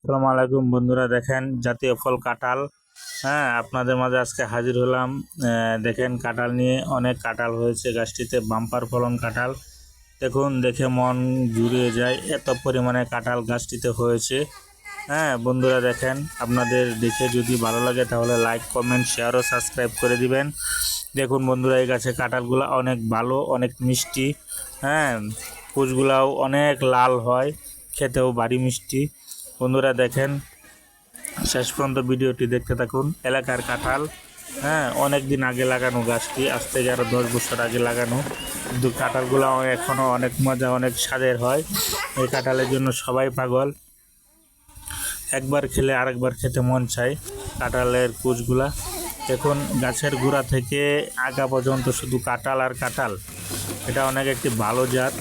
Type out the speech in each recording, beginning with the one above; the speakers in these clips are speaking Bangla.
আসসালামু আলাইকুম বন্ধুরা, দেখেন জাতীয় ফল কাঁঠাল। হ্যাঁ, আপনাদের মাঝে আজকে হাজির হলাম। দেখেন কাঁঠাল নিয়ে, অনেক কাঁঠাল হয়েছে গাছটিতে, বাম্পার ফলন কাঁঠাল। দেখুন, দেখে মন জুড়িয়ে যায়, এত পরিমাণে কাঁঠাল গাছটিতে হয়েছে। হ্যাঁ বন্ধুরা, দেখেন আপনাদের দেখে যদি ভালো লাগে তাহলে লাইক, কমেন্ট, শেয়ার ও সাবস্ক্রাইব করে দিবেন। দেখুন বন্ধুরা, এই গাছে কাঁঠালগুলো অনেক ভালো, অনেক মিষ্টি। হ্যাঁ, কুচগুলাও অনেক লাল হয়, খেতেও ভারী মিষ্টি। বন্ধুরা দেখেন, শেষ পর্যন্ত ভিডিওটি দেখতে থাকুন। এলাকার কাঁঠাল। হ্যাঁ, অনেক দিন আগে লাগানো গাছটি, আজ থেকে আরও 10 বছর আগে লাগানো, কিন্তু কাঁঠালগুলো এখনও অনেক মজা, অনেক স্বাদের হয়। এই কাঁঠালের জন্য সবাই পাগল, একবার খেলে আরেকবার খেতে মন চায় কাঁঠালের কুচগুলা। দেখুন, গাছের গোড়া থেকে আগা পর্যন্ত শুধু কাঁঠাল আর কাঁঠাল। এটা অনেক একটি ভালো জাত।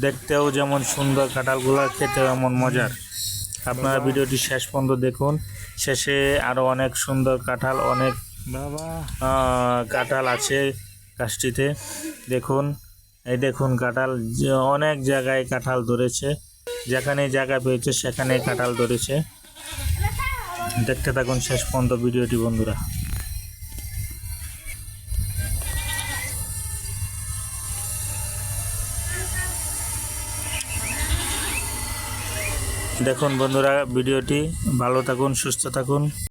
দেখতেও যেমন সুন্দর, কাঁঠালগুলো খেতেও এমন মজার। আপনারা ভিডিওটি শেষ পর্যন্ত দেখুন। শেষে আরও অনেক সুন্দর কাঁঠাল, অনেক কাঁঠাল আছে গাছটিতে। দেখুন, এই দেখুন কাঁঠাল, অনেক জায়গায় কাঁঠাল ধরেছে, যেখানে জায়গা পেয়েছে সেখানে কাঁঠাল ধরেছে। দেখতে থাকুন শেষ পর্যন্ত ভিডিওটি বন্ধুরা। দেখুন বন্ধুরা ভিডিওটি, ভালো থাকুন, সুস্থ থাকুন।